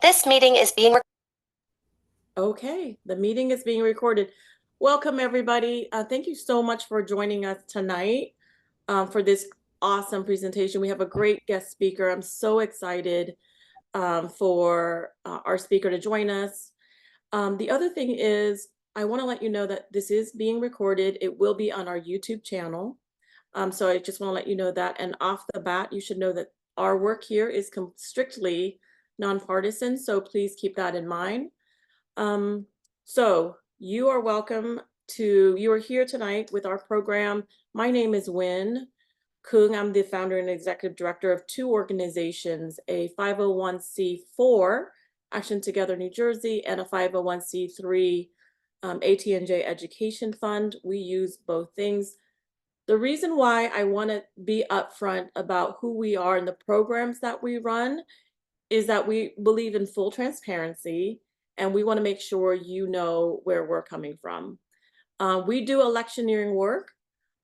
This meeting is being Okay, the meeting is being recorded. Welcome, everybody. Thank you so much for joining us tonight for this awesome presentation. We have a great guest speaker. I'm so excited for our speaker to join us. The other thing is, I want to let you know that this is being recorded. It will be on our YouTube channel. So I just want to let you know that. And off the bat, you should know that our work here is strictly nonpartisan. So please keep that in mind. So you are welcome you are here tonight with our program. My name is Win Kung. I'm the founder and executive director of two organizations, a 501c4, Action Together New Jersey, and a 501c3, AT&J Education Fund. We use both things. The reason why I want to be upfront about who we are and the programs that we run is that we believe in full transparency, and we want to make sure you know where we're coming from. We do electioneering work.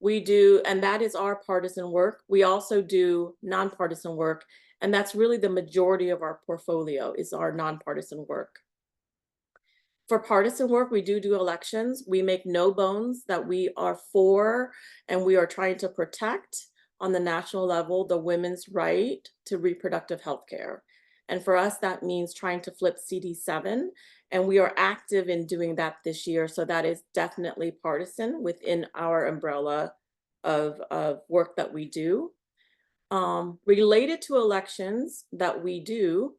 And that is our partisan work. We also do nonpartisan work, and that's really the majority of our portfolio is our nonpartisan work. For partisan work, we do elections. We make no bones that we are for, and we are trying to protect on the national level the women's right to reproductive health care. And for us, that means trying to flip CD7, and we are active in doing that this year. So that is definitely partisan within our umbrella of work that we do. Related to elections that we do,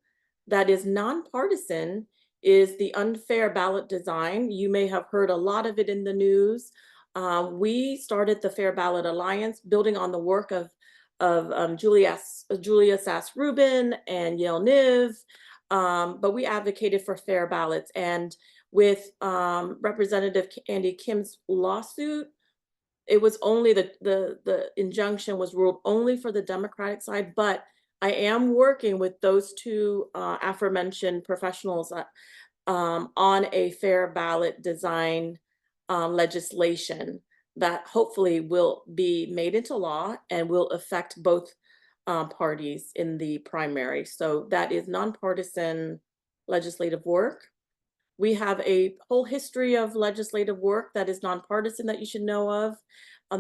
that is nonpartisan, is the unfair ballot design. You may have heard a lot of it in the news. We started the Fair Ballot Alliance, building on the work of Julia Sass-Rubin and Yael Niv, but we advocated for fair ballots. And with Representative Andy Kim's lawsuit, it was only the injunction was ruled only for the Democratic side, but I am working with those two aforementioned professionals on a fair ballot design legislation that hopefully will be made into law and will affect both parties in the primary. So that is nonpartisan legislative work. We have a whole history of legislative work that is nonpartisan that you should know of.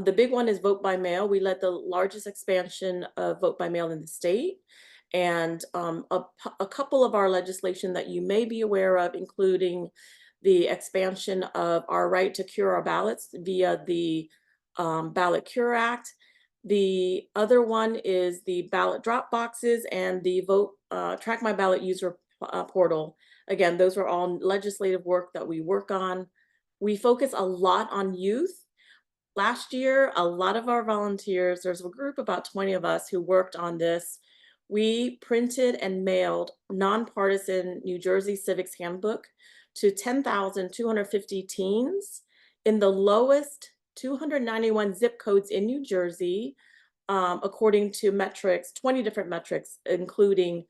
The big one is vote by mail. We led the largest expansion of vote by mail in the state. And a couple of our legislation that you may be aware of, including the expansion of our right to cure our ballots via the Ballot Cure Act. The other one is the ballot drop boxes and the Track My Ballot user portal. Again, those are all legislative work that we work on. We focus a lot on youth. Last year, a lot of our volunteers, there's a group, about 20 of us, who worked on this. We printed and mailed nonpartisan New Jersey Civics Handbook to 10,250 teens in the lowest 291 zip codes in New Jersey, according to metrics, 20 different metrics, including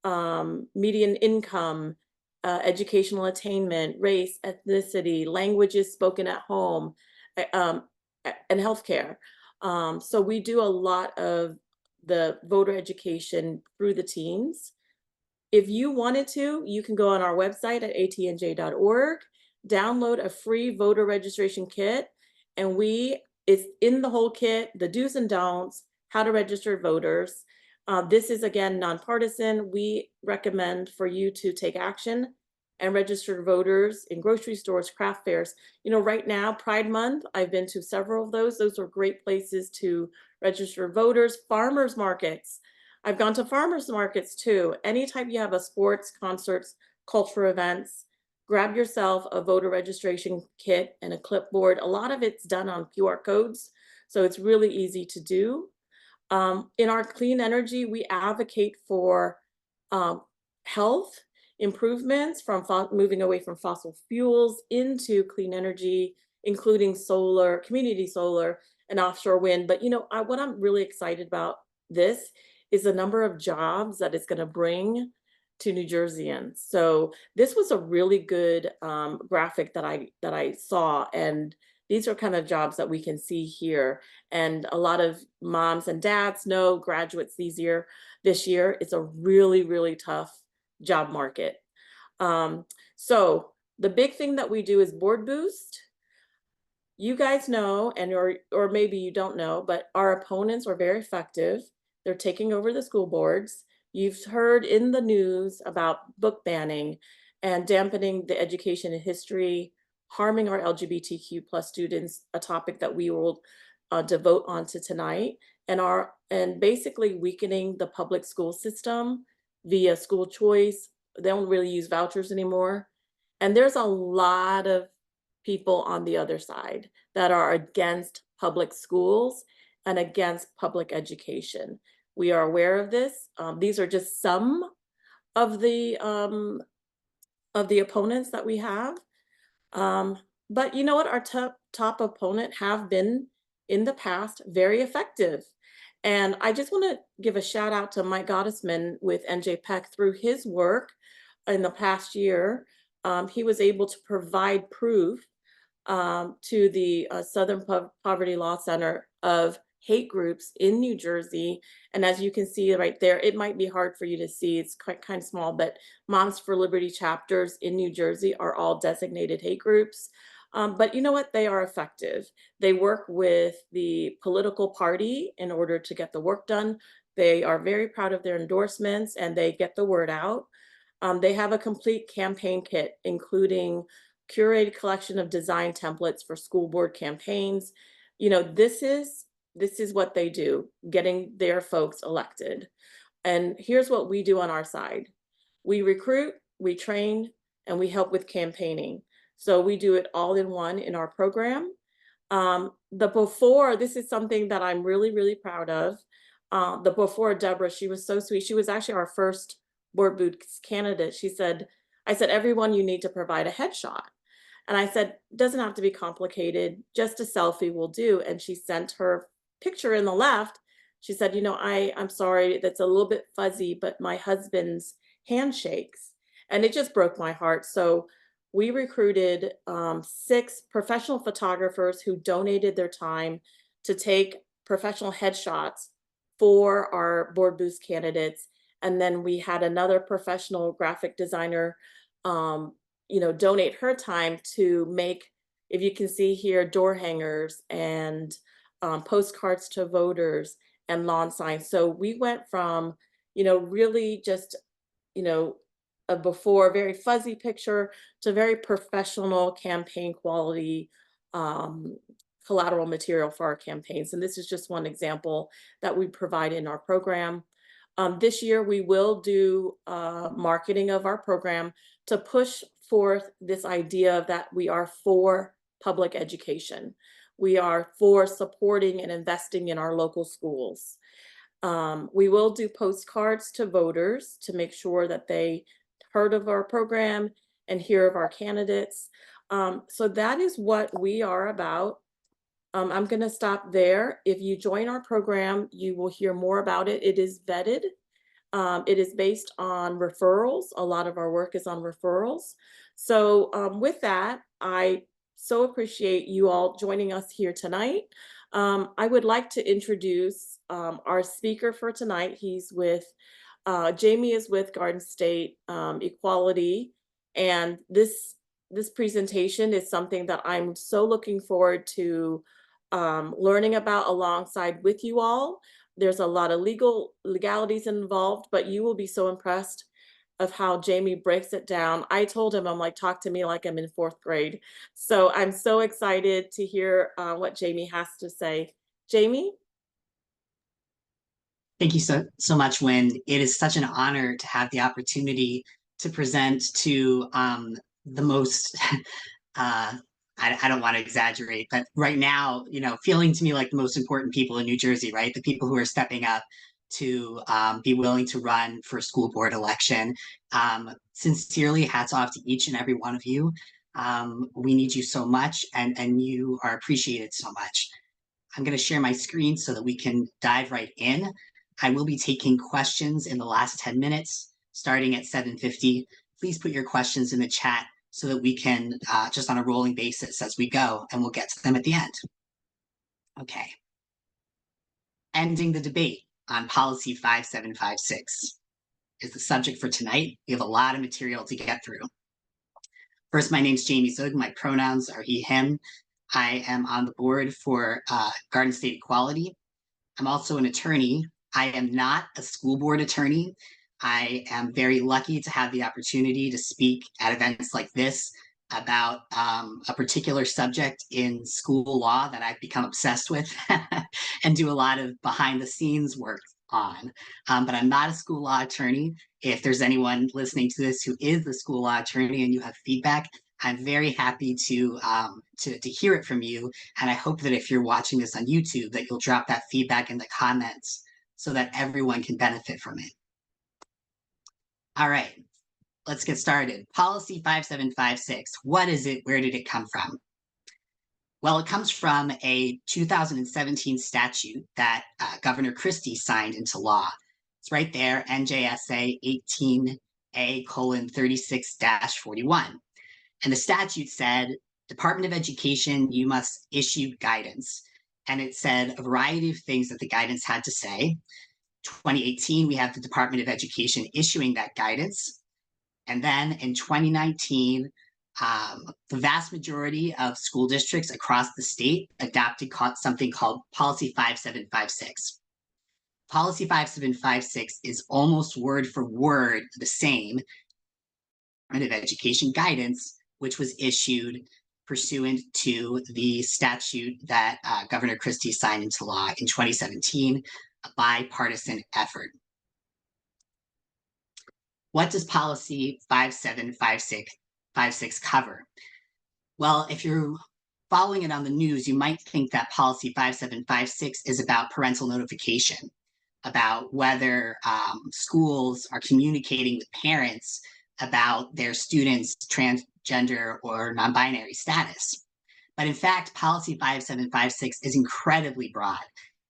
median income, educational attainment, race, ethnicity, languages spoken at home, and healthcare. So we do a lot of the voter education through the teens. If you wanted to, you can go on our website at atnj.org, download a free voter registration kit, and it's in the whole kit, the do's and don'ts, how to register voters. This is, again, nonpartisan. We recommend for you to take action and register voters in grocery stores, craft fairs. You know, right now, Pride Month, I've been to several of those. Those are great places to register voters. Farmers markets. I've gone to farmers markets too. Anytime you have a sports, concerts, cultural events, grab yourself a voter registration kit and a clipboard. A lot of it's done on QR codes, so it's really easy to do. In our clean energy, we advocate for health improvements, from moving away from fossil fuels into clean energy, including solar, community solar, and offshore wind. But you know, what I'm really excited about this is the number of jobs that it's going to bring to New Jerseyans. So this was a really good graphic that I saw, and these are kind of jobs that we can see here. And a lot of moms and dads know, graduates this year, it's a really, really tough job market. So the big thing that we do is board boost. You guys know, and or maybe you don't know, but our opponents are very effective. They're taking over the school boards. You've heard in the news about book banning and dampening the education and history, harming our LGBTQ plus students, a topic that we will devote onto tonight, and basically weakening the public school system via school choice. They don't really use vouchers anymore. And there's a lot of people on the other side that are against public schools and against public education. We are aware of this. These are just some of the opponents that we have. But you know what? Our top opponent have been in the past very effective. And I just want to give a shout out to Mike Gottesman with NJ Peck. Through his work in the past year, he was able to provide proof to the Southern Poverty Law Center of hate groups in New Jersey. And as you can see right there, it might be hard for you to see, it's kind of small, but Moms for Liberty chapters in New Jersey are all designated hate groups. But you know what? They are effective. They work with the political party in order to get the work done. They are very proud of their endorsements and they get the word out. They have a complete campaign kit, including curated collection of design templates for school board campaigns. You know, this is what they do, getting their folks elected. And here's what we do on our side. We recruit, we train, and we help with campaigning. So we do it all in one in our program. The before, this is something that I'm really, really proud of. The before Deborah, she was so sweet. She was actually our first board boost candidate. I said, everyone, you need to provide a headshot. And I said, doesn't have to be complicated, just a selfie will do. And she sent her picture in the left. She said, you know, I'm sorry, that's a little bit fuzzy, but my husband's handshakes. And it just broke my heart. So we recruited 6 professional photographers who donated their time to take professional headshots for our board boost candidates. And then we had another professional graphic designer donate her time to make, if you can see here, door hangers and postcards to voters and lawn signs. So we went from, really just, a before very fuzzy picture to very professional campaign quality collateral material for our campaigns. And this is just one example that we provide in our program. This year, we will do marketing of our program to push forth this idea that we are for public education. We are for supporting and investing in our local schools. We will do postcards to voters to make sure that they heard of our program and hear of our candidates. So that is what we are about. I'm going to stop there. If you join our program, you will hear more about it. It is vetted. It is based on referrals. A lot of our work is on referrals. So with that, I so appreciate you all joining us here tonight. I would like to introduce our speaker for tonight. Jamie is with Garden State Equality, and this presentation is something that I'm so looking forward to learning about alongside with you all. There's a lot of legalities involved, but you will be so impressed of how Jamie breaks it down. I told him, I'm like, talk to me like I'm in 4th grade. So I'm so excited to hear what Jamie has to say. Jamie? Thank you so much, Wynn. It is such an honor to have the opportunity to present to the most I don't want to exaggerate, but right now, feeling to me like the most important people in New Jersey, right? The people who are stepping up to be willing to run for a school board election. Sincerely, hats off to each and every one of you. We need you so much, and you are appreciated so much. I'm going to share my screen so that we can dive right in. I will be taking questions in the last 10 minutes, starting at 7:50. Please put your questions in the chat so that we can, just on a rolling basis as we go, and we'll get to them at the end. Okay. Ending the debate on Policy 5756. is the subject for tonight. We have a lot of material to get through. First, my name's Jamie Zug. My pronouns are he, him. I am on the board for Garden State Equality. I'm also an attorney. I am not a school board attorney. I am very lucky to have the opportunity to speak at events like this about a particular subject in school law that I've become obsessed with and do a lot of behind the scenes work on. But I'm not a school law attorney. If there's anyone listening to this who is a school law attorney and you have feedback, I'm very happy to hear it from you. And I hope that if you're watching this on YouTube, that you'll drop that feedback in the comments so that everyone can benefit from it. All right, let's get started. Policy 5756, what is it? Where did it come from? Well, it comes from a 2017 statute that Governor Christie signed into law. It's right there, NJSA 18A:36-41. And the statute said, Department of Education, you must issue guidance. And it said a variety of things that the guidance had to say. 2018, we have the Department of Education issuing that guidance. And then in 2019, the vast majority of school districts across the state adopted something called Policy 5756. Policy 5756 is almost word for word the same Department of Education guidance, which was issued pursuant to the statute that Governor Christie signed into law in 2017, a bipartisan effort. What does Policy 5756 cover? Well, if you're following it on the news, you might think that Policy 5756 is about parental notification, about whether schools are communicating with parents about their students' transgender or non-binary status. But in fact, Policy 5756 is incredibly broad.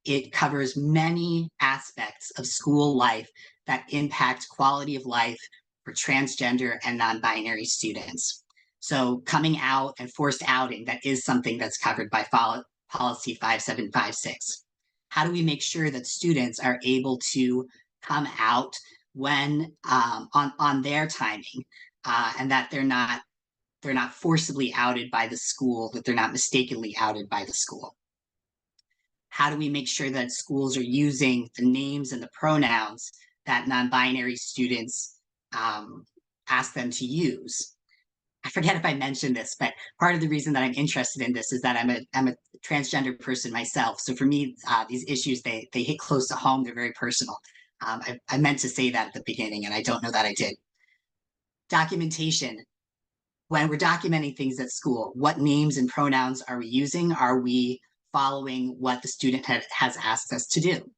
It covers many aspects of school life that impact quality of life for transgender and non-binary students. So coming out and forced outing, that is something that's covered by Policy 5756. How do we make sure that students are able to come out when on their timing, and that they're not forcibly outed by the school, that they're not mistakenly outed by the school? How do we make sure that schools are using the names and the pronouns that non-binary students ask them to use? I forget if I mentioned this, but part of the reason that I'm interested in this is that I'm a transgender person myself. So for me, these issues, they hit close to home. They're very personal. I meant to say that at the beginning, and I don't know that I did. Documentation. When we're documenting things at school, what names and pronouns are we using? Are we following what the student has asked us to do?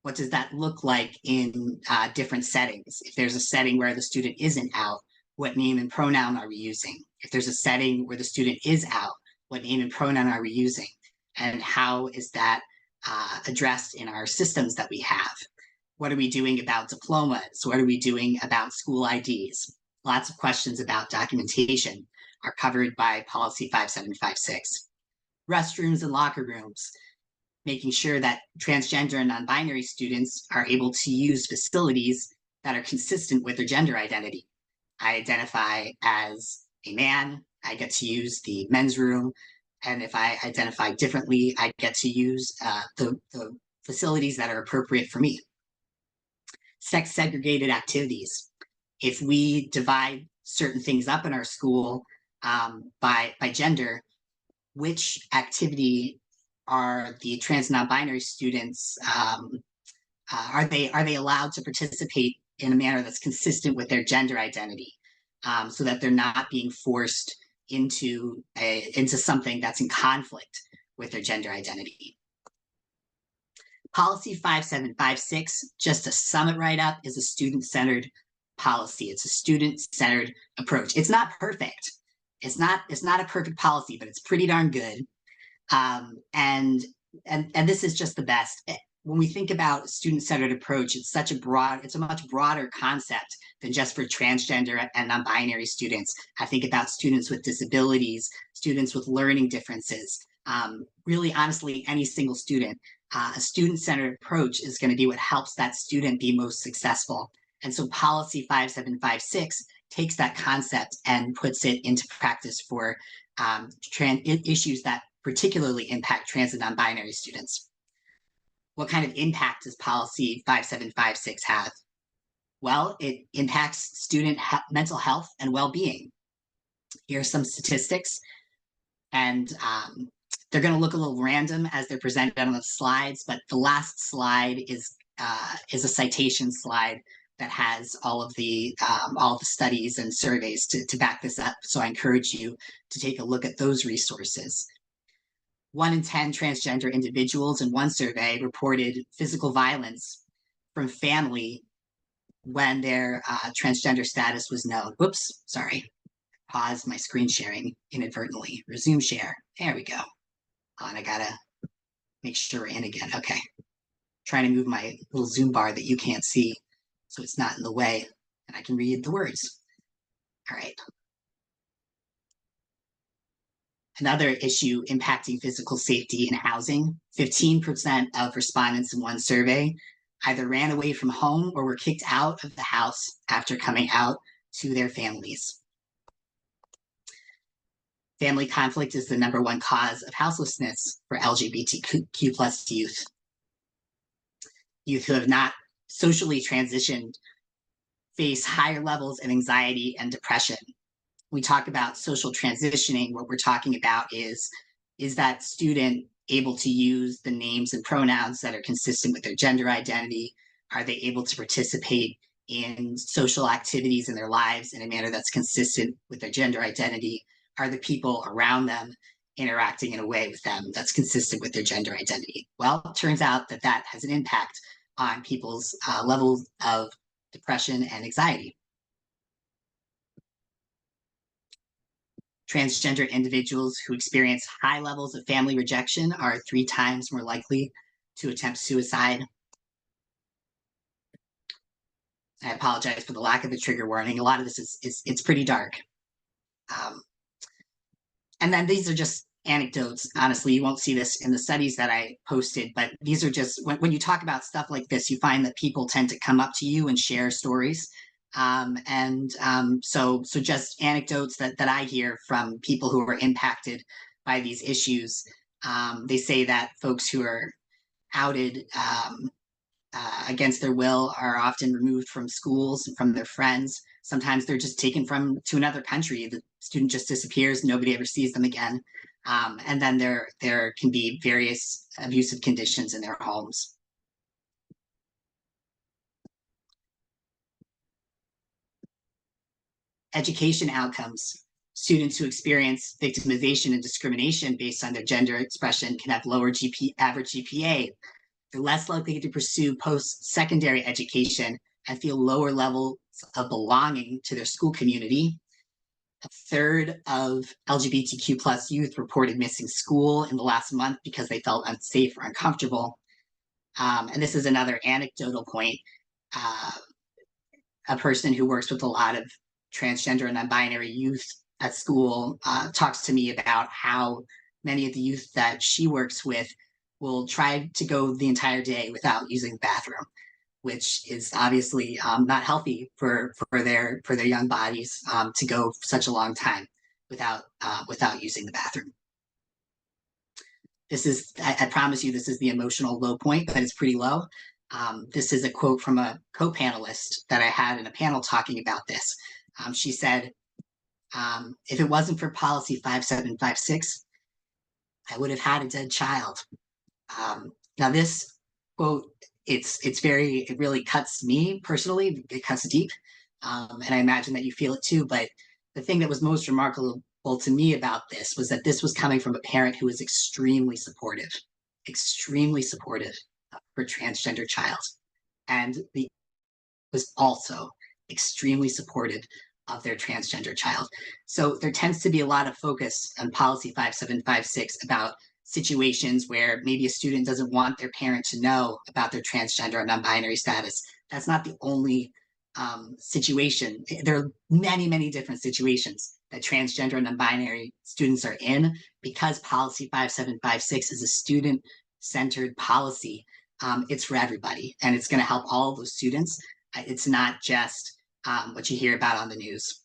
What does that look like in different settings? If there's a setting where the student isn't out, what name and pronoun are we using? If there's a setting where the student is out, what name and pronoun are we using? And how is that addressed in our systems that we have? What are we doing about diplomas? What are we doing about school IDs? Lots of questions about documentation are covered by Policy 5756. Restrooms and locker rooms, making sure that transgender and non-binary students are able to use facilities that are consistent with their gender identity. I identify as a man, I get to use the men's room, and if I identify differently, I get to use the facilities that are appropriate for me. Sex-segregated activities. If we divide certain things up in our school by gender, which activity are the trans non-binary students, are they allowed to participate in a manner that's consistent with their gender identity, so that they're not being forced into something that's in conflict with their gender identity? Policy 5756, just to sum it right up, is a student-centered policy. It's a student-centered approach. It's not perfect. It's not a perfect policy, but it's pretty darn good. And this is just the best. When we think about a student-centered approach, it's a much broader concept than just for transgender and non-binary students. I think about students with disabilities, students with learning differences, really honestly, any single student. A student-centered approach is going to be what helps that student be most successful. And so policy 5756 takes that concept and puts it into practice for issues that particularly impact trans and non-binary students. What kind of impact does policy 5756 have? Well, it impacts student mental health and well-being. Here are some statistics, and they're going to look a little random as they're presented on the slides, but the last slide is a citation slide that has all of the studies and surveys to back this up. So I encourage you to take a look at those resources. 1 in 10 transgender individuals in one survey reported physical violence from family when their transgender status was known. Whoops, sorry. Pause my screen sharing inadvertently. Resume share. There we go. And I gotta make sure we're in again. Okay. Trying to move my little Zoom bar that you can't see so it's not in the way and I can read the words. All right. Another issue impacting physical safety in housing, 15% of respondents in one survey either ran away from home or were kicked out of the house after coming out to their families. Family conflict is the #1 cause of houselessness for LGBTQ plus youth. Youth who have not socially transitioned face higher levels of anxiety and depression. We talk about social transitioning. What we're talking about is that student able to use the names and pronouns that are consistent with their gender identity? Are they able to participate in social activities in their lives in a manner that's consistent with their gender identity? Are the people around them interacting in a way with them that's consistent with their gender identity? Well, it turns out that that has an impact on people's levels of depression and anxiety. Transgender individuals who experience high levels of family rejection are 3 times more likely to attempt suicide. I apologize for the lack of a trigger warning. A lot of this it's pretty dark. And then these are just anecdotes. Honestly, you won't see this in the studies that I posted, but these are just, when you talk about stuff like this, you find that people tend to come up to you and share stories. So just anecdotes that I hear from people who are impacted by these issues. They say that folks who are outed against their will are often removed from schools and from their friends. Sometimes they're just taken to another country. The student just disappears, nobody ever sees them again. And then there can be various abusive conditions in their homes. Education outcomes. Students who experience victimization and discrimination based on their gender expression can have lower average GPA. They're less likely to pursue post-secondary education and feel lower levels of belonging to their school community. 1/3 of LGBTQ plus youth reported missing school in the last month because they felt unsafe or uncomfortable. And this is another anecdotal point. A person who works with a lot of transgender and non-binary youth at school talks to me about how many of the youth that she works with will try to go the entire day without using the bathroom, which is obviously not healthy for their young bodies to go such a long time without using the bathroom. This is, I promise you, this is the emotional low point, but it's pretty low. This is a quote from a co-panelist that I had in a panel talking about this. She said, if it wasn't for policy 5756, I would have had a dead child. Now this quote, it really cuts me personally, it cuts deep. And I imagine that you feel it too, but the thing that was most remarkable to me about this was that this was coming from a parent who was extremely supportive of her transgender child. And was also extremely supportive of their transgender child. So there tends to be a lot of focus on policy 5756 about situations where maybe a student doesn't want their parent to know about their transgender or non-binary status. That's not the only situation. There are many, many different situations that transgender and non-binary students are in. Because policy 5756 is a student-centered policy, it's for everybody, and it's going to help all of those students. It's not just what you hear about on the news.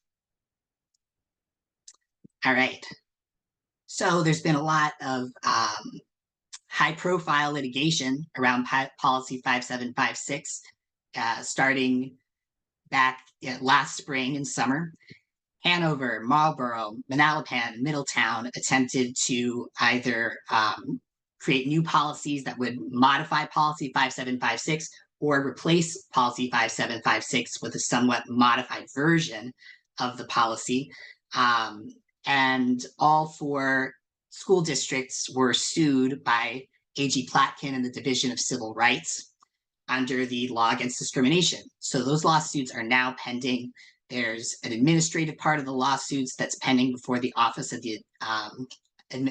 All right. So there's been a lot of high-profile litigation around Policy 5756, starting back last spring and summer. Hanover, Marlborough, Manalapan, Middletown attempted to either create new policies that would modify Policy 5756 or replace Policy 5756 with a somewhat modified version of the policy. And all four school districts were sued by A.G. Platkin and the Division of Civil Rights under the law against discrimination. So those lawsuits are now pending. There's an administrative part of the lawsuits that's pending before the Office of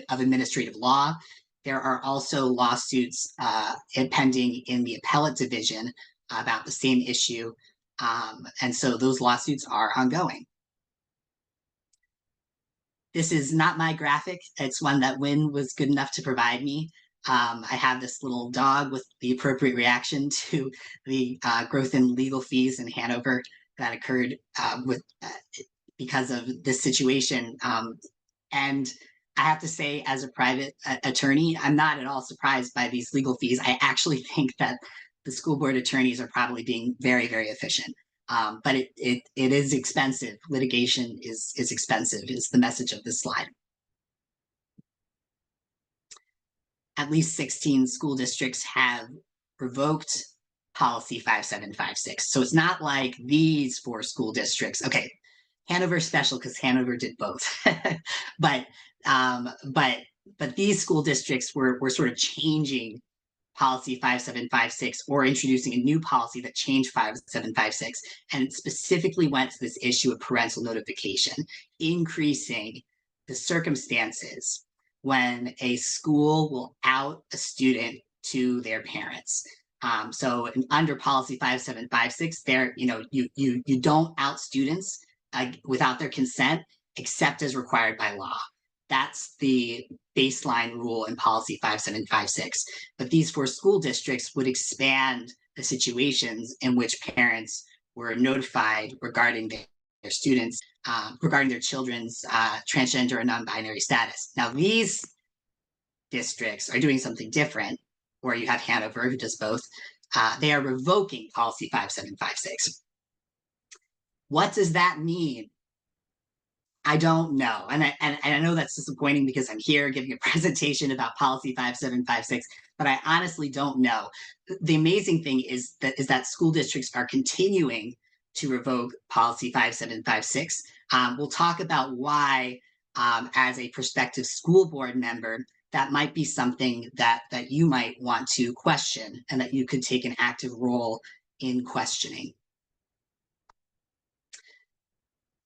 Administrative Law. There are also lawsuits pending in the appellate division about the same issue. And so those lawsuits are ongoing. This is not my graphic. It's one that Wynn was good enough to provide me. I have this little dog with the appropriate reaction to the growth in legal fees in Hanover that occurred because of this situation. And I have to say, as a private attorney, I'm not at all surprised by these legal fees. I actually think that the school board attorneys are probably being very, very efficient. But it is expensive. Litigation is expensive, is the message of this slide. At least 16 school districts have revoked Policy 5756. So it's not like these 4 school districts. Okay, Hanover's special because Hanover did both. but these school districts were sort of changing Policy 5756 or introducing a new policy that changed 5756, and it specifically went to this issue of parental notification, increasing the circumstances when a school will out a student to their parents. So under Policy 5756, there, you don't out students without their consent, except as required by law. That's the baseline rule in Policy 5756. But these 4 school districts would expand the situations in which parents were notified regarding their students, regarding their children's transgender and non-binary status. Now, these districts are doing something different, or you have Hanover, who does both. They are revoking Policy 5756. What does that mean? I don't know. And I know that's disappointing because I'm here giving a presentation about Policy 5756, but I honestly don't know. The amazing thing is that school districts are continuing to revoke Policy 5756. We'll talk about why, as a prospective school board member, that might be something that you might want to question and that you could take an active role in questioning.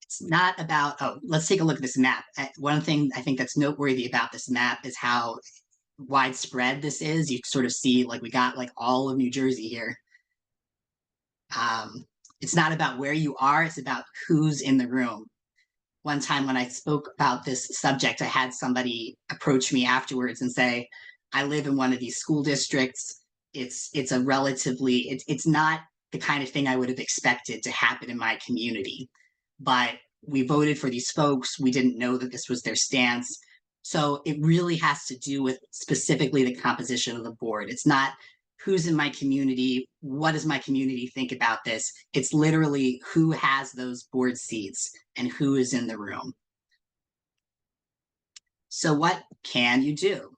It's not about, let's take a look at this map. One thing I think that's noteworthy about this map is how widespread this is. You sort of see, like, we got like all of New Jersey here. It's not about where you are, it's about who's in the room. One time when I spoke about this subject, I had somebody approach me afterwards and say, I live in one of these school districts. It's a relatively, it's not the kind of thing I would have expected to happen in my community. But we voted for these folks. We didn't know that this was their stance. So it really has to do with specifically the composition of the board. It's not who's in my community, what does my community think about this? It's literally who has those board seats and who is in the room. So what can you do?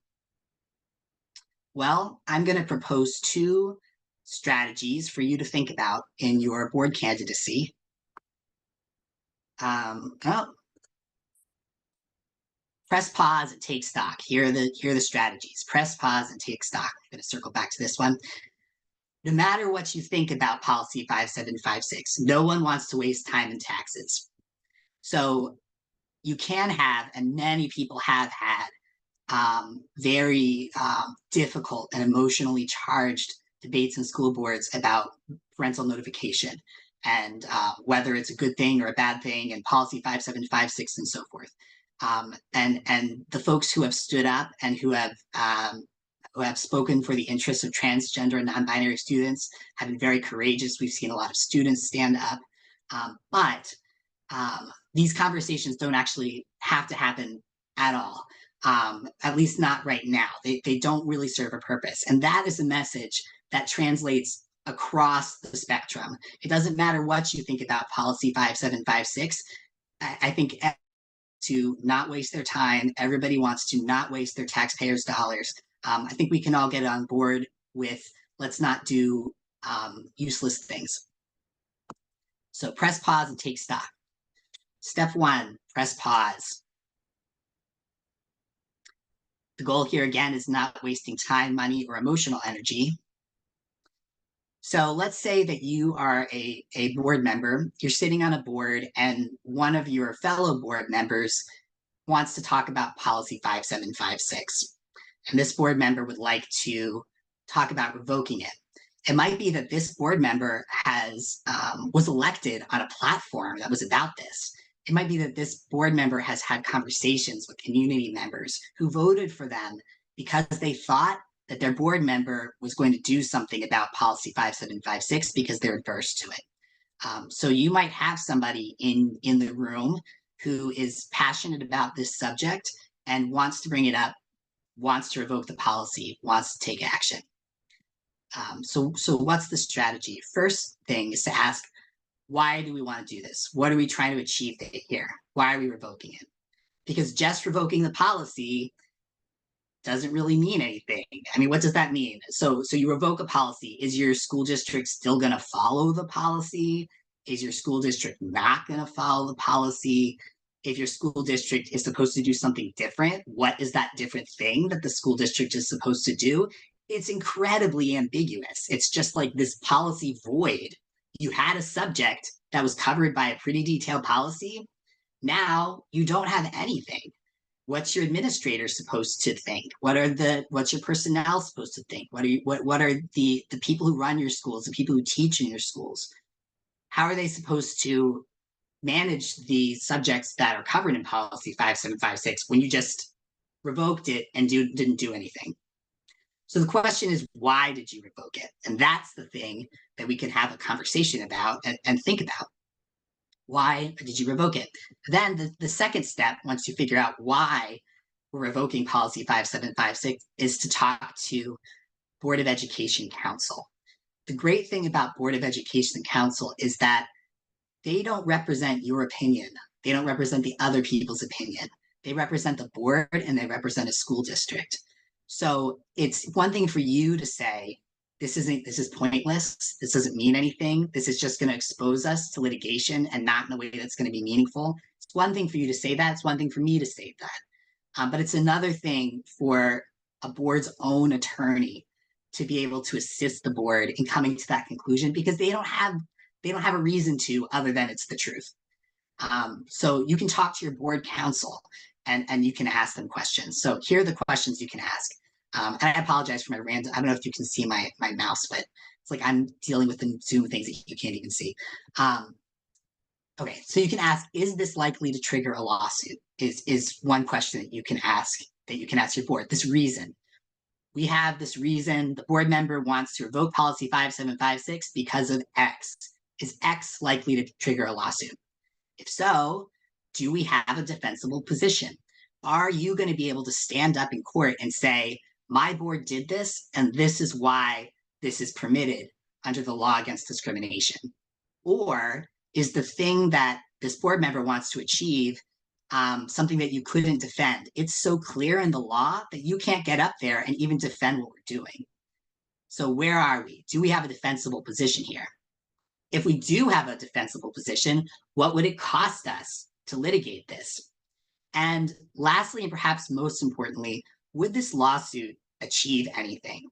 Well, I'm going to propose 2 strategies for you to think about in your board candidacy. Press pause and take stock. Here are the strategies. Press pause and take stock. I'm going to circle back to this one. No matter what you think about Policy 5756, no one wants to waste time in taxes. So you can have, and many people have had, very difficult and emotionally charged debates in school boards about parental notification and whether it's a good thing or a bad thing, and Policy 5756 and so forth. And the folks who have stood up and who have who have spoken for the interests of transgender and non-binary students have been very courageous. We've seen a lot of students stand up, but these conversations don't actually have to happen at all, at least not right now. They don't really serve a purpose. And that is a message that translates across the spectrum. It doesn't matter what you think about policy 5756. I think to not waste their time. Everybody wants to not waste their taxpayers' dollars. I think we can all get on board with let's not do useless things. So press pause and take stock. Step one, press pause. The goal here again is not wasting time, money, or emotional energy. So let's say that you are a board member, you're sitting on a board, and one of your fellow board members wants to talk about policy 5756. And this board member would like to talk about revoking it. It might be that this board member was elected on a platform that was about this. It might be that this board member has had conversations with community members who voted for them because they thought that their board member was going to do something about policy 5756 because they're adverse to it. So you might have somebody in the room who is passionate about this subject and wants to bring it up, wants to revoke the policy, wants to take action. So what's the strategy? First thing is to ask, why do we want to do this? What are we trying to achieve here? Why are we revoking it? Because just revoking the policy doesn't really mean anything. I mean, what does that mean? So you revoke a policy. Is your school district still going to follow the policy? Is your school district not going to follow the policy? If your school district is supposed to do something different, what is that different thing that the school district is supposed to do? It's incredibly ambiguous. It's just like this policy void. You had a subject that was covered by a pretty detailed policy. Now you don't have anything. What's your administrator supposed to think? What's your personnel supposed to think? What are the people who run your schools, the people who teach in your schools? How are they supposed to manage the subjects that are covered in policy 5756 when you just revoked it and didn't do anything? So the question is, why did you revoke it? And that's the thing that we can have a conversation about and think about. Why did you revoke it? Then the second step, once you figure out why we're revoking policy 5756, is to talk to Board of Education Council. The great thing about Board of Education Council is that they don't represent your opinion. They don't represent the other people's opinion. They represent the board and they represent a school district. So it's one thing for you to say, this is pointless. This doesn't mean anything. This is just going to expose us to litigation and not in a way that's going to be meaningful. It's one thing for you to say that. It's one thing for me to say that. But it's another thing for a board's own attorney to be able to assist the board in coming to that conclusion because they don't have a reason to other than it's the truth. So you can talk to your board counsel and you can ask them questions. So here are the questions you can ask. And I apologize for my random, I don't know if you can see my mouse, but it's like I'm dealing with the Zoom things that you can't even see. Okay, so you can ask, is this likely to trigger a lawsuit? Is one question that you can ask your board. This reason. We have this reason, the board member wants to revoke policy 5756 because of X. Is X likely to trigger a lawsuit? If so, do we have a defensible position? Are you going to be able to stand up in court and say, my board did this, and this is why this is permitted under the law against discrimination? Or is the thing that this board member wants to achieve something that you couldn't defend? It's so clear in the law that you can't get up there and even defend what we're doing. So where are we? Do we have a defensible position here? If we do have a defensible position, what would it cost us to litigate this? And lastly, and perhaps most importantly, would this lawsuit achieve anything?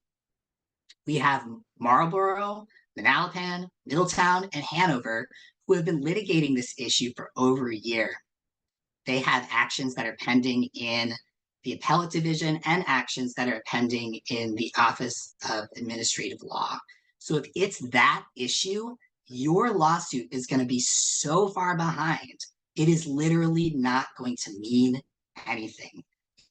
We have Marlborough, Manalapan, Middletown, and Hanover who have been litigating this issue for over a year. They have actions that are pending in the appellate division and actions that are pending in the Office of Administrative Law. So if it's that issue, your lawsuit is going to be so far behind, it is literally not going to mean anything.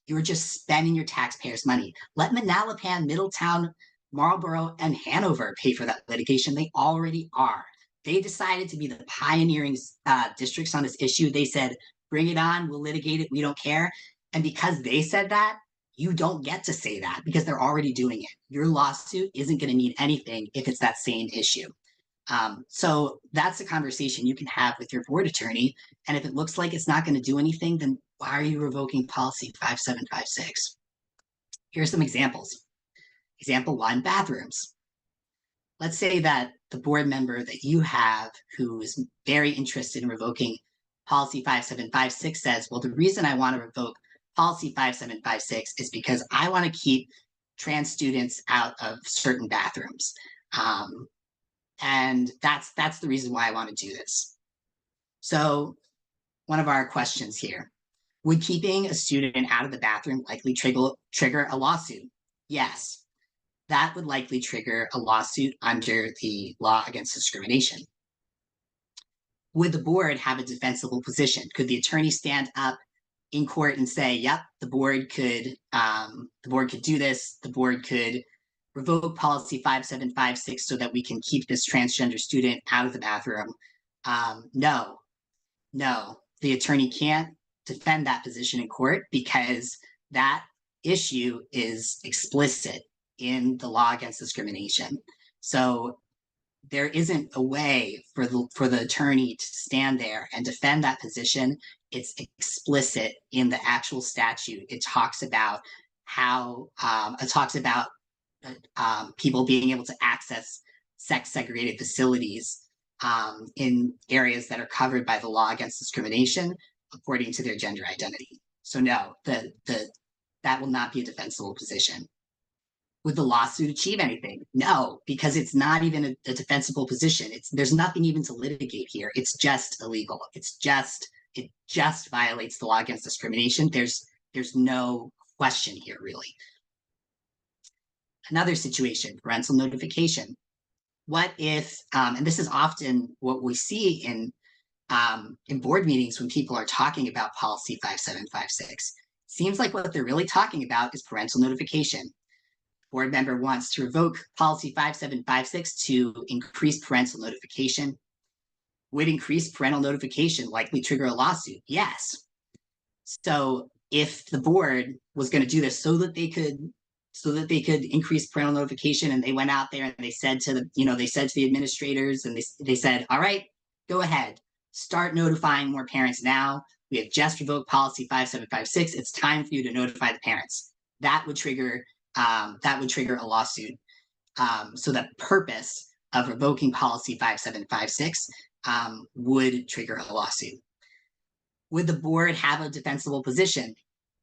You're just spending your taxpayers' money. Let Manalapan, Middletown, Marlborough, and Hanover pay for that litigation. They already are. They decided to be the pioneering districts on this issue. They said, bring it on, we'll litigate it, we don't care. And because they said that, you don't get to say that because they're already doing it. Your lawsuit isn't going to mean anything if it's that same issue. So that's a conversation you can have with your board attorney. And if it looks like it's not going to do anything, then why are you revoking policy 5756? Here's some examples. Example one, bathrooms. Let's say that the board member that you have who is very interested in revoking policy 5756 says, well, the reason I want to revoke policy 5756 is because I want to keep trans students out of certain bathrooms. And that's the reason why I want to do this. So one of our questions here, would keeping a student out of the bathroom likely trigger a lawsuit? Yes, that would likely trigger a lawsuit under the law against discrimination. Would the board have a defensible position? Could the attorney stand up in court and say, yep, the board could do this, the board could revoke policy 5756 so that we can keep this transgender student out of the bathroom? No, the attorney can't defend that position in court because that issue is explicit in the law against discrimination. So there isn't a way for the attorney to stand there and defend that position. It's explicit in the actual statute. It talks about how people being able to access sex segregated facilities in areas that are covered by the law against discrimination according to their gender identity. So no, that will not be a defensible position. Would the lawsuit achieve anything? No, because it's not even a defensible position. There's nothing even to litigate here. It's just illegal. It just violates the law against discrimination. There's no question here, really. Another situation, parental notification. What if, and this is often what we see in board meetings when people are talking about policy 5756, seems like what they're really talking about is parental notification. Board member wants to revoke policy 5756 to increase parental notification. Would increased parental notification likely trigger a lawsuit? Yes. So if the board was going to do this so that they could increase parental notification, and they went out there and they said to the administrators, and they said, all right, go ahead, start notifying more parents now. We have just revoked policy 5756. It's time for you to notify the parents. That would trigger a lawsuit. So the purpose of revoking policy 5756 would trigger a lawsuit. Would the board have a defensible position?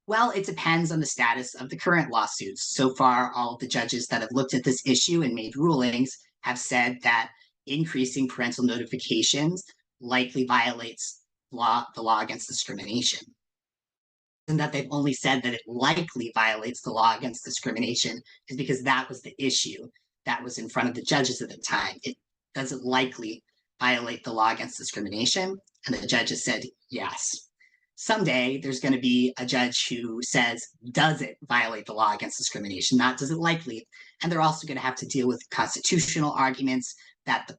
Well, it depends on the status of the current lawsuits. So far, all of the judges that have looked at this issue and made rulings have said that increasing parental notifications likely violates the law against discrimination. And that they've only said that it likely violates the law against discrimination is because that was the issue that was in front of the judges at the time. It doesn't likely violate the law against discrimination, and the judges said yes. Someday there's going to be a judge who says, does it violate the law against discrimination? Not does it likely. And they're also going to have to deal with constitutional arguments that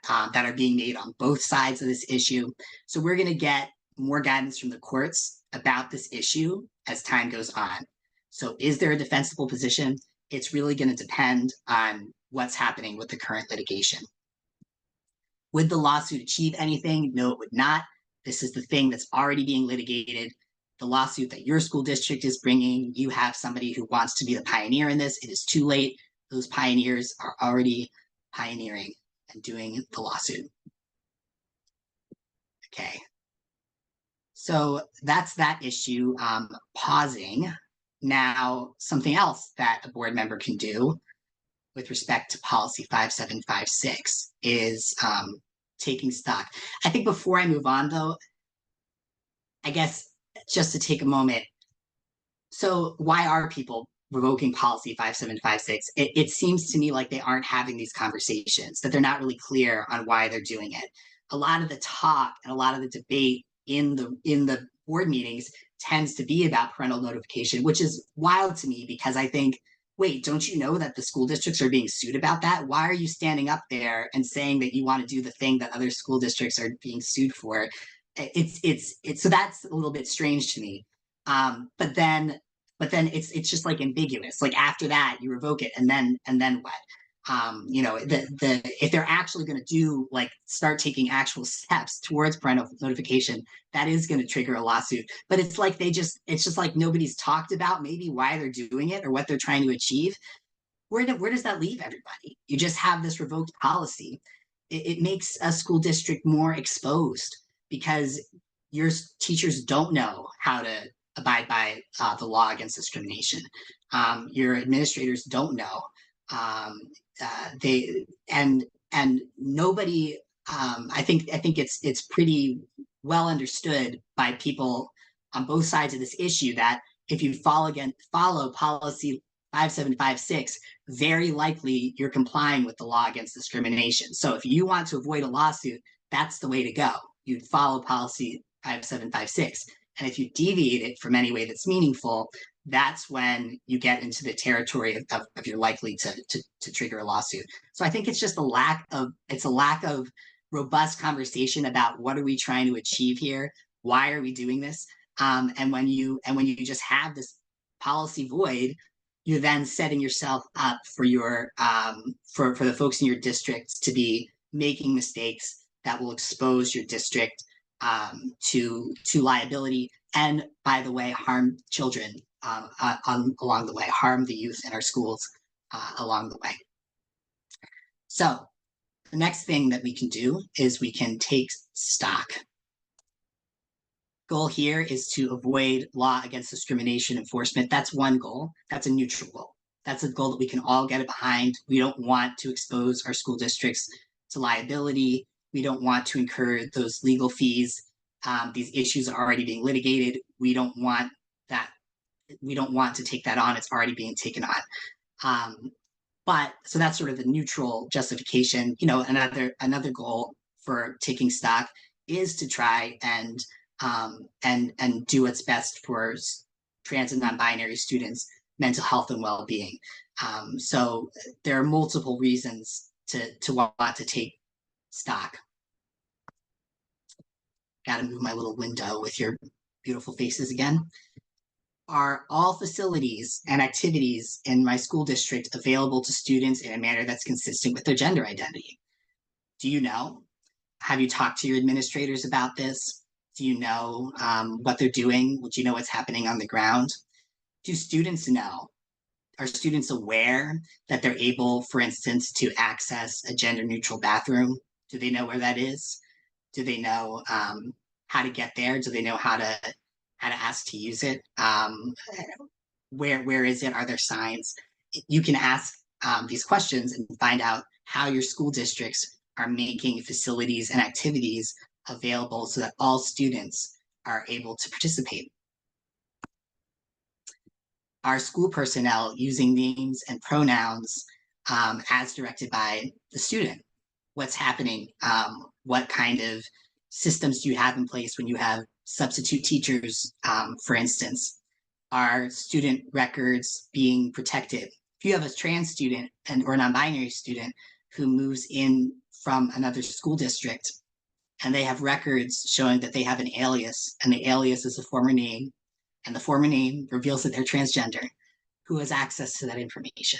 are being made on both sides of this issue. So we're going to get more guidance from the courts about this issue as time goes on. So is there a defensible position? It's really going to depend on what's happening with the current litigation. Would the lawsuit achieve anything? No, it would not. This is the thing that's already being litigated. The lawsuit that your school district is bringing, you have somebody who wants to be the pioneer in this. It is too late. Those pioneers are already pioneering and doing the lawsuit. Okay. So that's that issue. Pausing. Now, something else that a board member can do with respect to policy 5756 is taking stock. I think before I move on, though, I guess just to take a moment. So why are people revoking policy 5756? It seems to me like they aren't having these conversations, that they're not really clear on why they're doing it. A lot of the talk and a lot of the debate in the board meetings tends to be about parental notification, which is wild to me because I think, wait, don't you know that the school districts are being sued about that? Why are you standing up there and saying that you want to do the thing that other school districts are being sued for? It's so that's a little bit strange to me. But then it's just like ambiguous. Like after that, you revoke it, and then what? The if they're actually going to do like start taking actual steps towards parental notification, that is going to trigger a lawsuit. But it's like it's just like nobody's talked about maybe why they're doing it or what they're trying to achieve. Where does that leave everybody? You just have this revoked policy. It makes a school district more exposed because your teachers don't know how to abide by the law against discrimination. Your administrators don't know. They and nobody. I think it's pretty well understood by people on both sides of this issue that if you follow policy 5756, very likely you're complying with the law against discrimination. So if you want to avoid a lawsuit, that's the way to go. You'd follow policy 5756. And if you deviate it from any way that's meaningful, that's when you get into the territory of you're likely to trigger a lawsuit. So I think it's just a lack of robust conversation about what are we trying to achieve here? Why are we doing this? And when you just have this policy void, you're then setting yourself up for your for the folks in your district to be making mistakes that will expose your district to liability, and by the way, harm children along the way, harm the youth in our schools along the way. So the next thing that we can do is we can take stock. Goal here is to avoid law against discrimination enforcement. That's one goal. That's a neutral goal. That's a goal that we can all get behind. We don't want to expose our school districts to liability. We don't want to incur those legal fees. These issues are already being litigated. We don't want that. We don't want to take that on. It's already being taken on. But so that's sort of the neutral justification. Another goal for taking stock is to try and do what's best for trans and non-binary students' mental health and well-being. So there are multiple reasons to want to take stock. Got to move my little window with your beautiful faces again. Are all facilities and activities in my school district available to students in a manner that's consistent with their gender identity? Do you know? Have you talked to your administrators about this? Do you know what they're doing? Do you know what's happening on the ground? Do students know? Are students aware that they're able, for instance, to access a gender-neutral bathroom? Do they know where that is? Do they know how to get there? Do they know how to ask to use it? Where is it? Are there signs? You can ask these questions and find out how your school districts are making facilities and activities available so that all students are able to participate. Are school personnel using names and pronouns as directed by the student? What's happening? What kind of systems do you have in place when you have substitute teachers, for instance? Are student records being protected? If you have a trans student or non-binary student who moves in from another school district and they have records showing that they have an alias, and the alias is a former name, and the former name reveals that they're transgender, who has access to that information?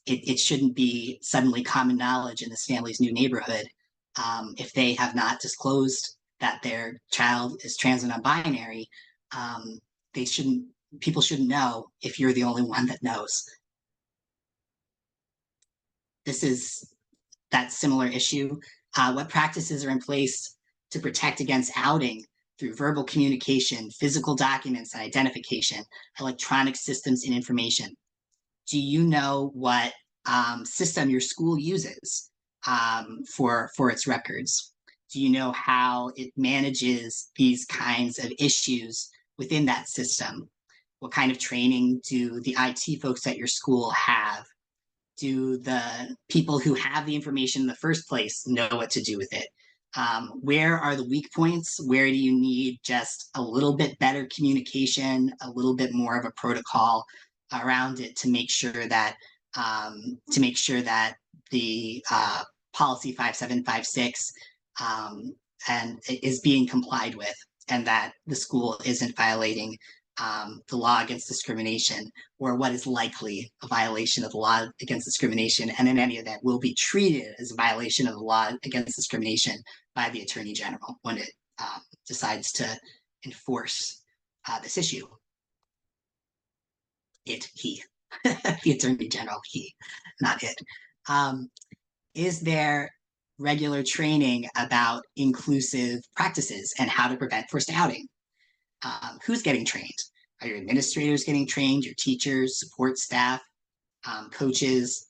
It shouldn't be suddenly common knowledge in this family's new neighborhood if they have not disclosed that their child is trans and non-binary. People shouldn't know if you're the only one that knows. This is that similar issue. What practices are in place to protect against outing through verbal communication, physical documents and identification, electronic systems and information? Do you know what system your school uses for its records? Do you know how it manages these kinds of issues within that system? What kind of training do the IT folks at your school have? Do the people who have the information in the first place know what to do with it? Where are the weak points? Where do you need just a little bit better communication, a little bit more of a protocol around it to make sure that the policy 5756 and is being complied with, and that the school isn't violating the law against discrimination, or what is likely a violation of the law against discrimination, and in any event will be treated as a violation of the law against discrimination by the Attorney General when it decides to enforce this issue. He, the Attorney General, he, not it. Is there regular training about inclusive practices and how to prevent forced outing? Who's getting trained? Are your administrators getting trained, your teachers, support staff, coaches?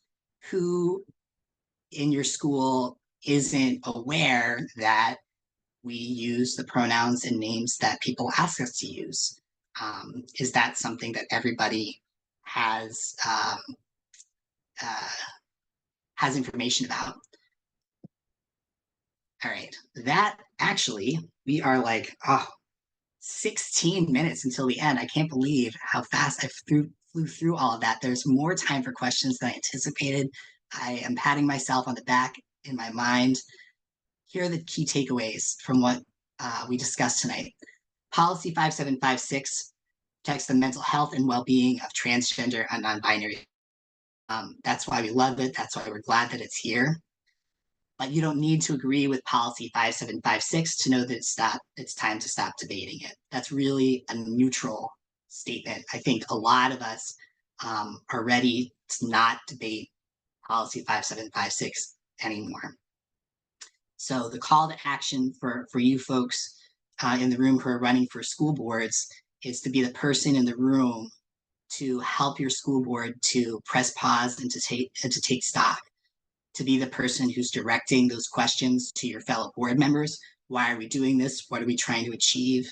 Who in your school isn't aware that we use the pronouns and names that people ask us to use? Is that something that everybody has information about? All right, that actually, we are like, 16 minutes until the end. I can't believe how fast I flew through all of that. There's more time for questions than I anticipated. I am patting myself on the back in my mind. Here are the key takeaways from what we discussed tonight. Policy 5756 protects the mental health and well-being of transgender and non-binary. That's why we love it. That's why we're glad that it's here. But you don't need to agree with policy 5756 to know that it's time to stop debating it. That's really a neutral statement. I think a lot of us are ready to not debate policy 5756 anymore. So the call to action for you folks in the room who are running for school boards is to be the person in the room to help your school board to press pause and to take stock, to be the person who's directing those questions to your fellow board members. Why are we doing this? What are we trying to achieve?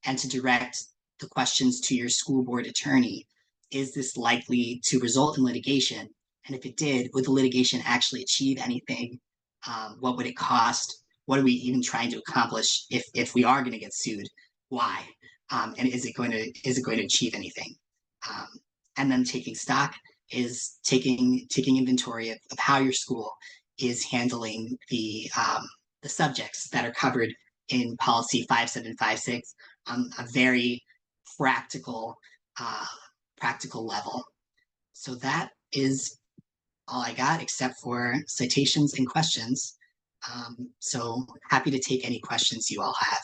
And to direct the questions to your school board attorney. Is this likely to result in litigation? And if it did, would the litigation actually achieve anything? What would it cost? What are we even trying to accomplish if we are going to get sued? Why? And is it going to achieve anything? And then taking stock is taking inventory of how your school is handling the subjects that are covered in policy 5756 on a very practical level. So that is all I got, except for citations and questions. So happy to take any questions you all have.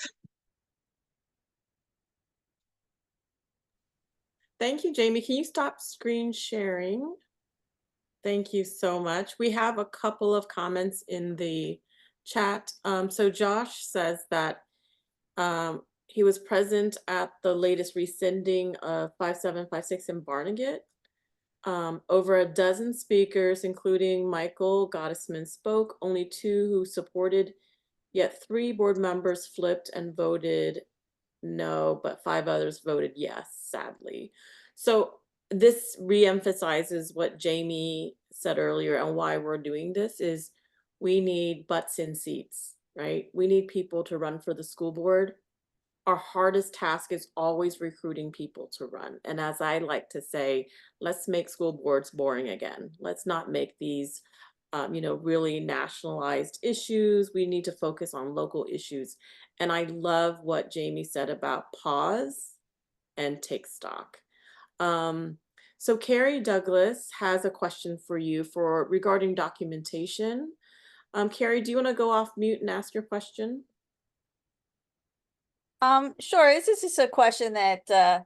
Thank you, Jamie. Can you stop screen sharing? Thank you so much. We have a couple of comments in the chat. So Josh says that he was present at the latest rescinding of 5756 in Barnegat. Over a dozen speakers, including Michael Gottesman, spoke. Only 2 who supported, yet 3 board members flipped and voted no, but 5 others voted yes, sadly. So this reemphasizes what Jamie said earlier, and why we're doing this is we need butts in seats, right? We need people to run for the school board. Our hardest task is always recruiting people to run. And as I like to say, let's make school boards boring again. Let's not make these really nationalized issues. We need to focus on local issues. And I love what Jamie said about pause and take stock. So Carrie Douglas has a question for you regarding documentation. Carrie, do you want to go off mute and ask your question? Sure. This is just a question that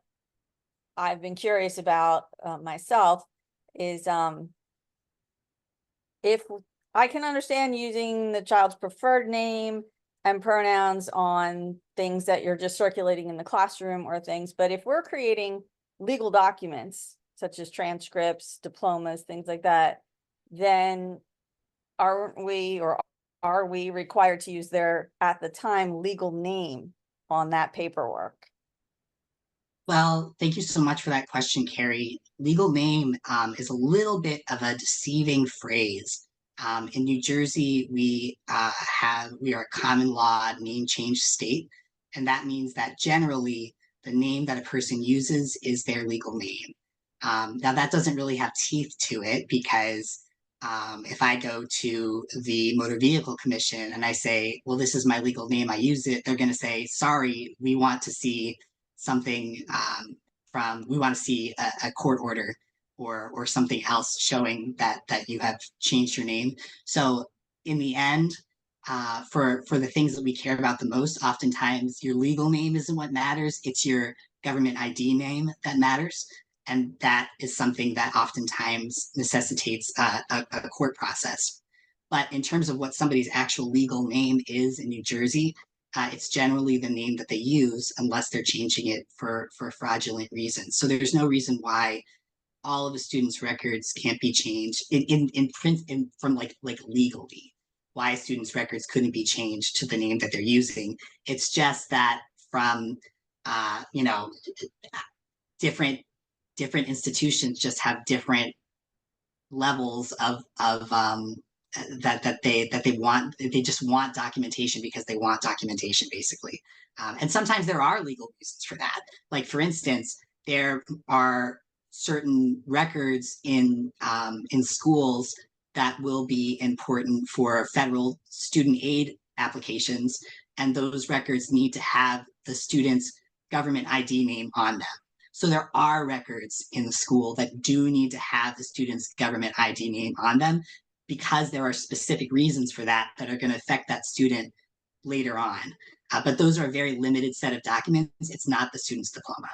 I've been curious about myself is if I can understand using the child's preferred name and pronouns on things that you're just circulating in the classroom or things, but if we're creating legal documents such as transcripts, diplomas, things like that, then aren't we, or are we required to use their, at the time, legal name on that paperwork? Well, thank you so much for that question, Carrie. Legal name is a little bit of a deceiving phrase In New Jersey, we are a common law name change state, and that means that generally the name that a person uses is their legal name. Now that doesn't really have teeth to it because if I go to the Motor Vehicle Commission and I say, well, this is my legal name, I use it, they're going to say, sorry, we want to see something we want to see a court order or something else showing that you have changed your name. So in the end, for the things that we care about the most, oftentimes your legal name isn't what matters, it's your government ID name that matters. And that is something that oftentimes necessitates a court process. But in terms of what somebody's actual legal name is in New Jersey, it's generally the name that they use unless they're changing it for fraudulent reasons. So there's no reason why all of a student's records can't be changed in print from like legally. Why a student's records couldn't be changed to the name that they're using. It's just that from different institutions just have different levels of that they just want documentation because they want documentation basically. And sometimes there are legal reasons for that. Like for instance, there are certain records in schools that will be important for federal student aid applications, and those records need to have the student's government ID name on them. So there are records in the school that do need to have the student's government ID name on them because there are specific reasons for that are going to affect that student later on. But those are a very limited set of documents. It's not the student's diploma.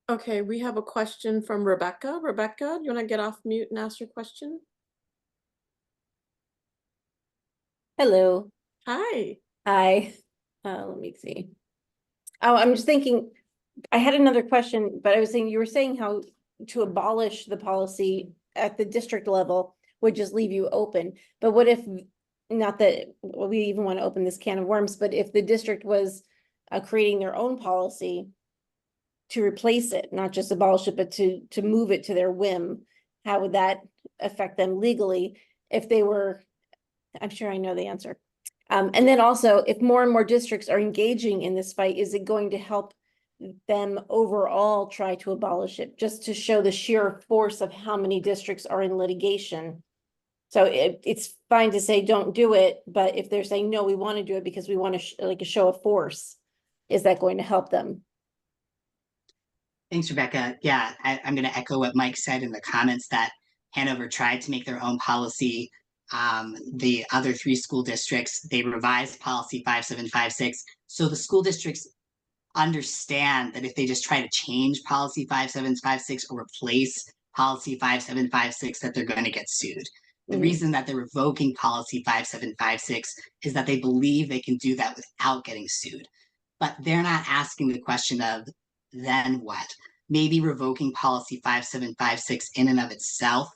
Okay, we have a question from Rebecca. Rebecca, you want to get off mute and ask your question? Hello. Hi. Hi. Let me see. Oh, I'm just thinking, I had another question, but I was saying, you were saying how to abolish the policy at the district level would just leave you open. But what if, not that we even want to open this can of worms, but if the district was creating their own policy to replace it, not just abolish it, but to move it to their whim, how would that affect them legally if they were, I'm sure I know the answer. And then also, if more and more districts are engaging in this fight, is it going to help them overall try to abolish it, just to show the sheer force of how many districts are in litigation? So it's fine to say don't do it, but if they're saying, no, we want to do it because we want to like a show of force, is that going to help them? Thanks, Rebecca. Yeah, I'm going to echo what Mike said in the comments that Hanover tried to make their own policy. The other 3 school districts, they revised policy 5756. So the school districts understand that if they just try to change policy 5756 or replace policy 5756, that they're going to get sued. The reason that they're revoking policy 5756 is that they believe they can do that without getting sued. But they're not asking the question of, then what? Maybe revoking policy 5756 in and of itself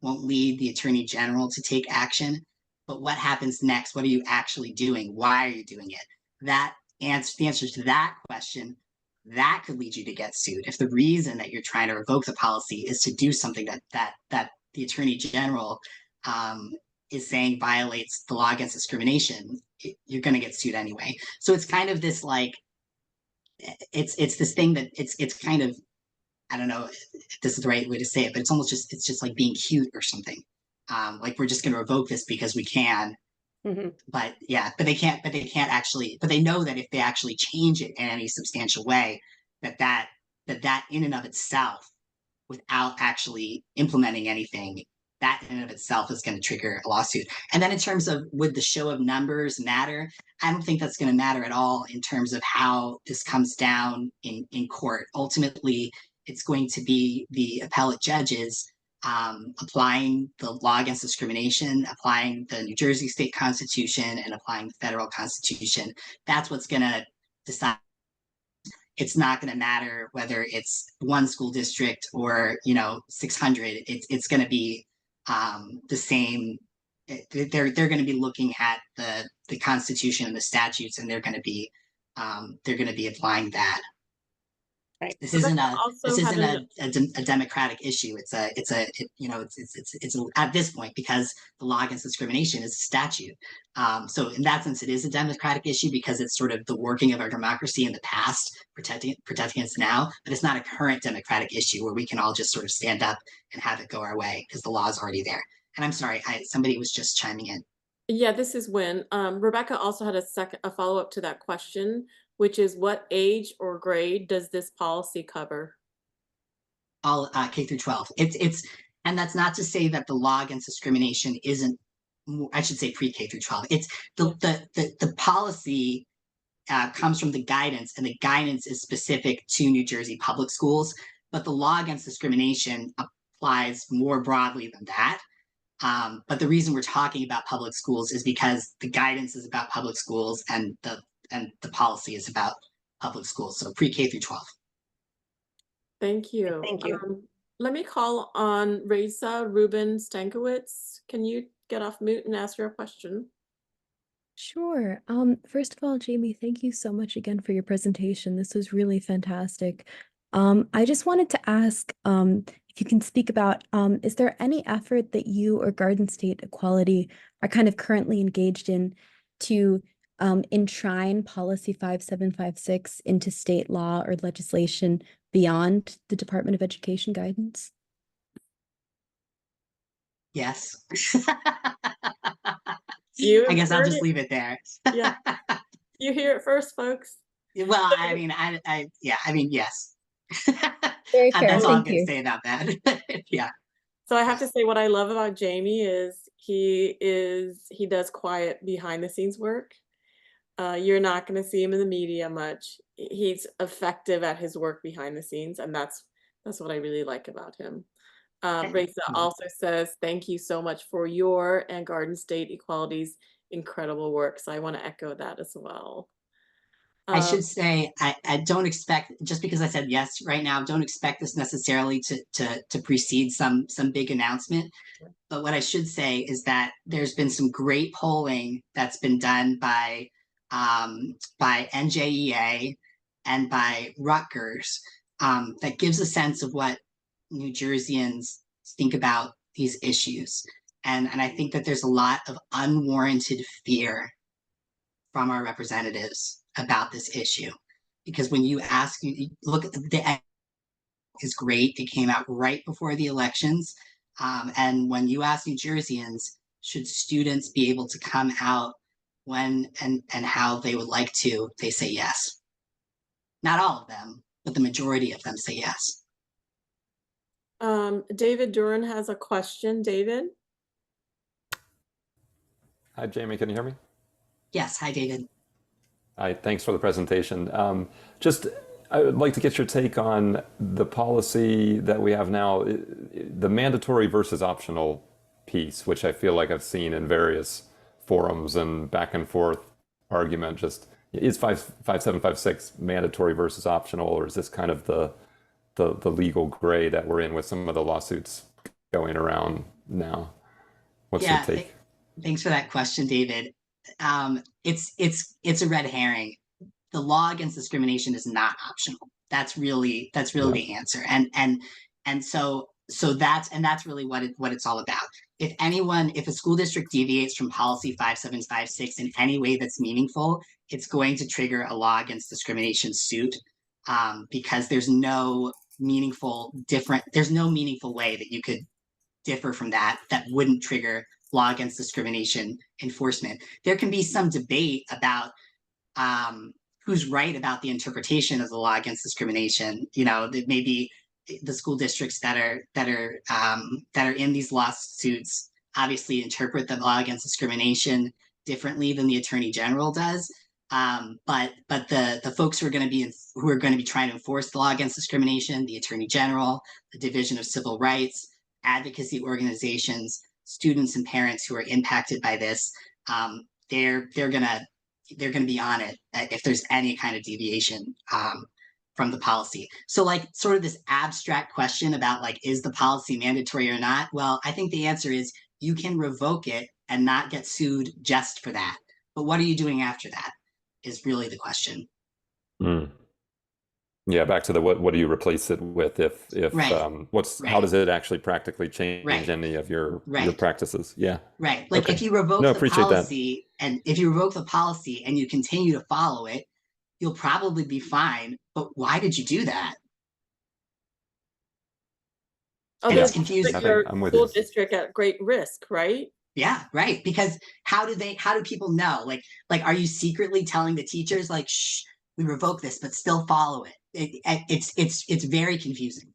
won't lead the Attorney General to take action, but what happens next? What are you actually doing? Why are you doing it? The answer to that question, that could lead you to get sued. If the reason that you're trying to revoke the policy is to do something that the Attorney General is saying violates the law against discrimination, you're going to get sued anyway. So it's kind of this like, it's this thing that it's kind of, I don't know if this is the right way to say it, but it's almost just, it's just like being cute or something. Like we're just going to revoke this because we can. But yeah, but they can't actually, but they know that if they actually change it in any substantial way, that in and of itself, without actually implementing anything, that in and of itself is going to trigger a lawsuit. And then in terms of would the show of numbers matter? I don't think that's going to matter at all in terms of how this comes down in court. Ultimately, it's going to be the appellate judges applying the law against discrimination, applying the New Jersey state constitution, and applying the federal constitution. That's what's going to decide. It's not going to matter whether it's 1 school district or 600. It's going to be the same. They're going to be looking at the constitution and the statutes, and they're going to be applying that. Right. This isn't Also had a democratic issue. It's at this point, because the law against discrimination is a statute. So in that sense, it is a democratic issue because it's sort of the working of our democracy in the past, protecting us now. But it's not a current democratic issue where we can all just sort of stand up and have it go our way because the law is already there. And I'm sorry, somebody was just chiming in. Yeah, this is when Rebecca also had a follow-up to that question, which is what age or grade does this policy cover? All K through 12. And that's not to say that the law against discrimination isn't. I should say pre-K through 12. It's the policy comes from the guidance, and the guidance is specific to New Jersey public schools. But the law against discrimination applies more broadly than that. But the reason we're talking about public schools is because the guidance is about public schools and the policy is about public schools. So pre-K through 12. Thank you. Thank you. Let me call on Reza Rubin Stankiewicz. Can you get off mute and ask your question? Sure. First of all, Jamie, thank you so much again for your presentation. This was really fantastic. I just wanted to ask if you can speak about, is there any effort that you or Garden State Equality are kind of currently engaged in to enshrine Policy 5756 into state law or legislation beyond the Department of Education guidance? Yes. You I guess I'll heard just it. leave it there. Yeah. You hear it first, folks. Well, I mean, yes. Very fair. That's all I'm Thank going to you. say about that. Yeah. So I have to say what I love about Jamie is he does quiet behind the scenes work. You're not going to see him in the media much. He's effective at his work behind the scenes, and that's what I really like about him. Reza also says, thank you so much for your and Garden State Equality's incredible work. So I want to echo that as well. I should say, I don't expect, just because I said yes right now, don't expect this necessarily to precede some big announcement. But what I should say is that there's been some great polling that's been done by NJEA and by Rutgers that gives a sense of what New Jerseyans think about these issues. And I think that there's a lot of unwarranted fear from our representatives about this issue. Because when you look at the is great, it came out right before the elections. And when you ask New Jerseyans, should students be able to come out when and how they would like to, they say yes. Not all of them, but the majority of them say yes. David Duran has a question. David? Hi, Jamie. Can you hear me? Yes. Hi, David. Hi. Thanks for the presentation. I would like to get your take on the policy that we have now, the mandatory versus optional piece, which I feel like I've seen in various forums and back and forth argument. Just is 5756 mandatory versus optional, or is this kind of the legal gray that we're in with some of the lawsuits going around now? What's your take? Thanks for that question, David. It's a red herring. The law against discrimination is not optional. That's really the answer. And so that's really what it's all about. If a school district deviates from policy 5756 in any way that's meaningful, it's going to trigger a law against discrimination suit, because there's no meaningful way that you could differ from that wouldn't trigger law against discrimination enforcement. There can be some debate about who's right about the interpretation of the law against discrimination. That maybe the school districts that are in these lawsuits obviously interpret the law against discrimination differently than the Attorney General does. But the folks who are going to be trying to enforce the law against discrimination, the Attorney General, the Division of Civil Rights, advocacy organizations, students and parents who are impacted by this, they're gonna be on it if there's any kind of deviation from the policy. So like sort of this abstract question about like, is the policy mandatory or not? Well, I think the answer is you can revoke it and not get sued just for that. But what are you doing after that is really the question. Yeah, back to the what do you replace it with if Right. how Right. does it actually practically change Right. any of your Right. practices? Yeah. Right. Like Okay. if you revoke No, the appreciate that. policy and if you revoke the policy and you continue to follow it, you'll probably be fine. But why did you do that? Oh, And Yeah, it's this confusing. I put think your I'm with school you. district at great risk, right? Yeah, right. Because how do people know? Like, are you secretly telling the teachers like, shh, we revoke this, but still follow it? It's very confusing.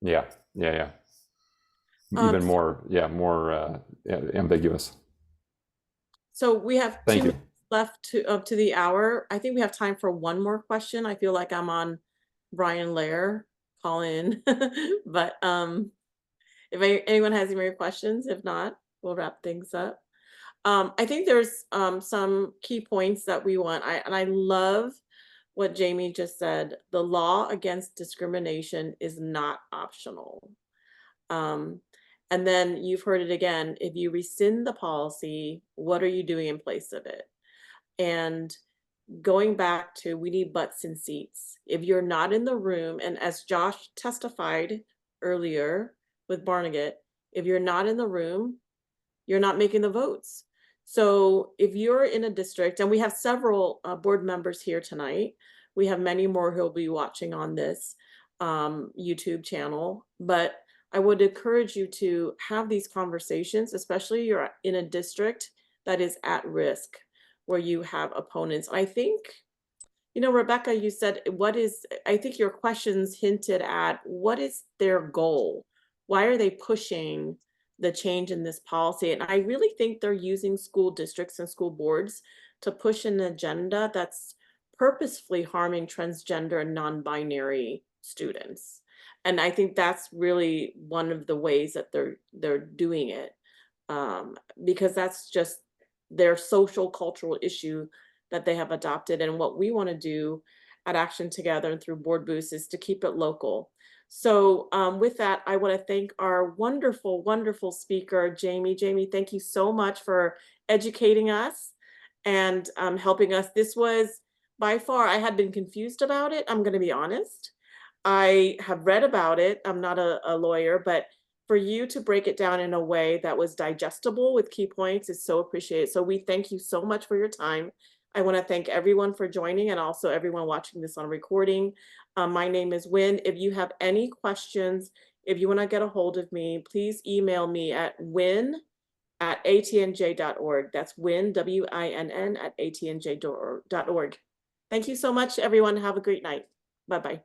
Yeah, yeah. Um, Even more, ambiguous. so we have 2 Thank you. minutes left up to the hour. I think we have time for one more question. I feel like I'm on Brian Lair call in, but if anyone has any more questions, if not, we'll wrap things up. I think there's some key points that we want. I love what Jamie just said. The law against discrimination is not optional. And then you've heard it again. If you rescind the policy, what are you doing in place of it? And going back to, we need butts in seats. If you're not in the room, and as Josh testified earlier with Barnegat, if you're not in the room, you're not making the votes. So if you're in a district, and we have several board members here tonight, we have many more who'll be watching on this YouTube channel, but I would encourage you to have these conversations, especially you're in a district that is at risk, where you have opponents. I think, Rebecca, you said, I think your questions hinted at what is their goal? Why are they pushing the change in this policy? And I really think they're using school districts and school boards to push an agenda that's purposefully harming transgender and non-binary students. And I think that's really one of the ways that they're doing it, because that's just their social cultural issue that they have adopted. And what we want to do at Action Together and through Board Boost is to keep it local. So with that, I want to thank our wonderful, wonderful speaker, Jamie. Jamie, thank you so much for educating us and helping us. This was by far, I had been confused about it. I'm going to be honest. I have read about it. I'm not a lawyer, but for you to break it down in a way that was digestible with key points is so appreciated. So we thank you so much for your time. I want to thank everyone for joining and also everyone watching this on recording. My name is Wynn. If you have any questions, if you want to get a hold of me, please email me at winn@atnj.org. That's Winn, WINN @atnj.org. Thank you so much, everyone. Have a great night. Bye-bye.